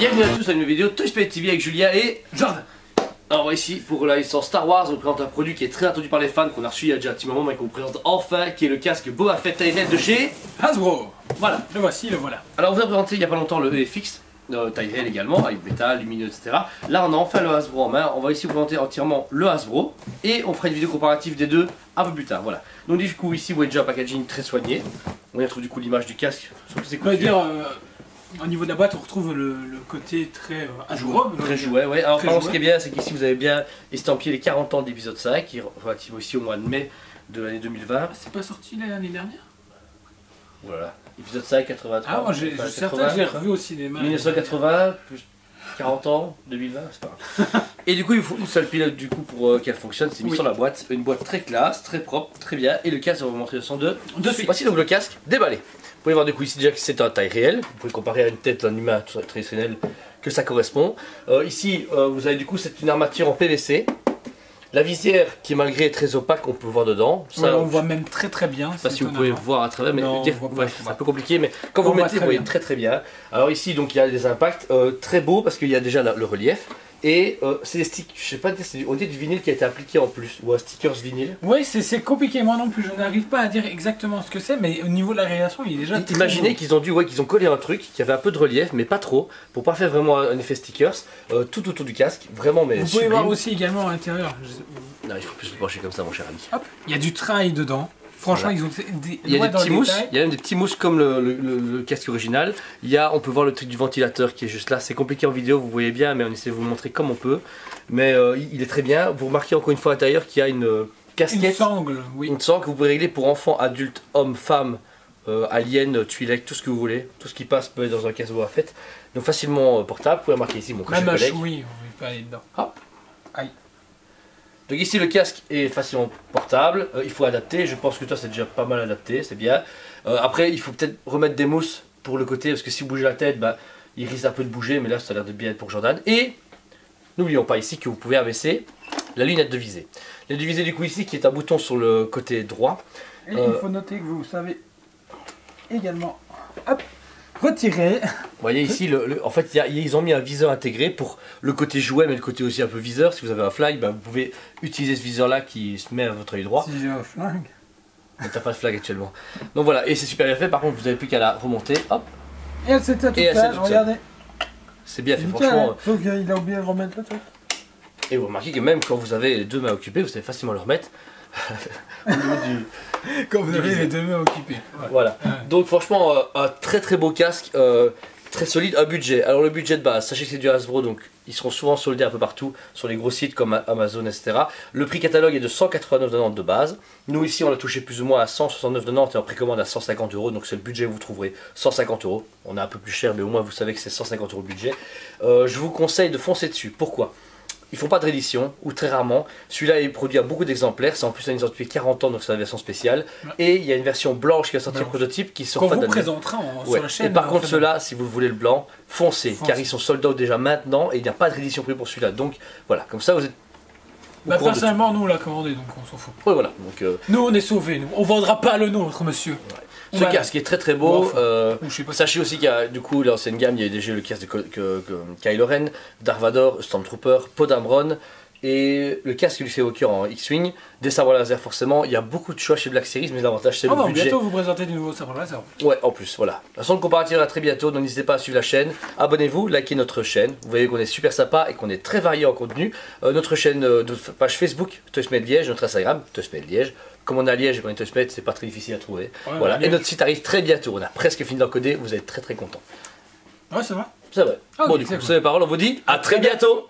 Bienvenue à tous à une nouvelle vidéo Toy Spy TV avec Julia et Jordan. Alors on va ici pour la licence Star Wars, on présente un produit qui est très attendu par les fans, qu'on a reçu il y a déjà un petit moment mais qu'on vous présente enfin, qui est le casque Boba Fett Tyrell de chez Hasbro. Voilà, Le voici, le voilà. alors on vous a présenté il n'y a pas longtemps le EFX Tyrell également, avec métal, lumineux, etc. Là on a enfin le Hasbro en main, on va ici vous présenter entièrement le Hasbro et on fera une vidéo comparative des deux un peu plus tard, voilà. Donc du coup ici vous voyez déjà un packaging très soigné, on y retrouve du coup l'image du casque, surtout ses On va coutures. dire, au niveau de la boîte, on retrouve le côté très Hasbro. Très jouet, ouais. Alors, Très par contre, ce jouet. qui est bien, c'est qu'ici vous avez bien estampillé les 40 ans de l'épisode 5, qui est relativement aussi au mois de mai de l'année 2020. C'est pas sorti l'année dernière? Voilà. Épisode 5, 83. Ah, moi j'ai enfin, certain que je l'ai revu au cinéma. 1980, plus 40 ans, 2020, c'est pas grave. Et du coup, il faut une seule pilote du coup pour qu'elle fonctionne, c'est mis Oui. sur la boîte. Une boîte très classe, très propre, très bien. Et le casque, on va vous montrer le son de suite. Voici donc le casque déballé. Vous pouvez voir du coup ici déjà que c'est un taille réelle. Vous pouvez comparer à une tête d'un humain traditionnel que ça correspond. Ici, vous avez du coup c'est une armature en PVC. La visière qui malgré est très opaque, on peut voir dedans. Ça, Ouais, on voit même très très bien. je sais pas c'est si vous pouvez étonnant. voir à travers, mais Non, dire, on voit pas, c'est un peu compliqué, mais quand On vous voit mettez, vous très voyez bien. très très bien. Alors ici, donc il y a des impacts très beaux parce qu'il y a déjà le relief. Et c'est des sticks, je sais pas, on dit du vinyle qui a été appliqué en plus, ou un stickers vinyle. Oui, c'est compliqué, moi non plus, je n'arrive pas à dire exactement ce que c'est, mais au niveau de la réalisation, il est déjà très Imaginez beau. qu'ils ont dû, qu'ils ont collé un truc qui avait un peu de relief, mais pas trop, pour pas faire vraiment un effet stickers, tout autour du casque, vraiment mais Vous pouvez sublime. voir aussi également à l'intérieur. Non, il faut plus le pencher comme ça, mon cher ami. Hop, il y a du trail dedans. Franchement, Voilà. ils ont des, Il y a loin des dans le petits mousses, détail. il y a même des petits mousses comme le casque original. On peut voir le truc du ventilateur qui est juste là. C'est compliqué en vidéo, vous voyez bien, mais on essaie de vous le montrer comme on peut. Mais il est très bien. Vous remarquez encore une fois à l'intérieur qu'il y a une Une casquette, sangle, oui. une sangle que vous pouvez régler pour enfants, adultes, hommes, femmes, aliens, Twi'lek, tout ce que vous voulez. Tout ce qui passe peut être dans un casque Boba Fett. Donc facilement portable. Vous pouvez remarquer ici mon Même un collègue. choui, on va pas aller dedans. Hop. Aïe. Donc ici le casque est facilement portable, il faut adapter, je pense que toi c'est déjà pas mal adapté, c'est bien. Après il faut peut-être remettre des mousses pour le côté, parce que si vous bougez la tête, bah, il risque un peu de bouger, mais là ça a l'air de bien être pour Jordan. Et n'oublions pas ici que vous pouvez abaisser la lunette de visée. La lunette de visée du coup ici qui est un bouton sur le côté droit. Et il faut noter que vous savez également retirer. Vous voyez ici, en fait ils ont mis un viseur intégré pour le côté jouet, mais le côté aussi un peu viseur. Si vous avez un flag, bah, vous pouvez utiliser ce viseur là qui se met à votre œil droit. Si j'ai un flingue. Mais t'as pas de flag actuellement. Donc voilà, et c'est super bien fait, par contre vous n'avez plus qu'à la remonter, hop. Et elle s'était toute Et elle s'est seule, toute seule. regardez. C'est bien fait, Nickel, franchement. hein. Sauf qu'il a oublié de remettre le truc. Et vous remarquez que même quand vous avez les deux mains occupées, vous savez facilement le remettre. Au niveau Quand vous avez Divisé. les deux mains occupées. Ouais. Voilà. Ouais. Donc franchement, un très très beau casque, très solide, un budget. Alors le budget de base, sachez que c'est du Hasbro, donc ils seront souvent soldés un peu partout, sur les gros sites comme Amazon, etc. Le prix catalogue est de 189,90 de base. Nous ici, on l'a touché plus ou moins à 169,90 et en précommande à 150 €, donc c'est le budget que vous trouverez, 150 €. On est un peu plus cher, mais au moins vous savez que c'est 150 € le budget. Je vous conseille de foncer dessus. Pourquoi ? Ils font pas de réédition, ou très rarement. Celui-là est produit à beaucoup d'exemplaires, c'est en plus une sorte depuis 40 ans, donc c'est la version spéciale. Ouais. Et il y a une version blanche qui va sortir Blanche. prototype qui sort Qu'on fin vous d'année. présentera Ouais. sur la chaîne. Et par contre fin ceux-là, si vous voulez le blanc, foncez, car ils sont sold out déjà maintenant et il n'y a pas de réédition prévue pour celui-là. Donc voilà, comme ça vous êtes au Bah, courant de personnellement, nous on l'a commandé donc on s'en fout. tout. Ouais, voilà, donc Nous on est sauvés, nous. On vendra pas le nôtre, monsieur. ce Voilà. casque est très très beau. Bon, enfin, ou je sais pas. Sachez aussi qu'il y a du coup l'ancienne gamme, il y a déjà le casque de Kylo Ren, Darth Vader, Stormtrooper, Poe Dameron. Et le casque lui fait au cœur en X-Wing, des sabres laser forcément, il y a beaucoup de choix chez Black Series, mais l'avantage c'est Ah le non, budget. bientôt vous présentez du nouveau sabre laser. Ouais, en plus, voilà. De toute façon, le comparatif à très bientôt, donc n'hésitez pas à suivre la chaîne. Abonnez-vous, likez notre chaîne. Vous voyez qu'on est super sympa et qu'on est très varié en contenu. Notre chaîne, notre page Facebook, ToySmith Liège, notre Instagram, ToySmith Liège. Comme on est à Liège et qu'on est ToySmith, c'est pas très difficile à trouver. Ouais, voilà. Liège. Et notre site arrive très bientôt. On a presque fini d'encoder, vous êtes très très contents. Ouais, ça va. C'est vrai. Ah, Bon, ok, du coup, c'est sur les paroles, on vous dit à très bientôt.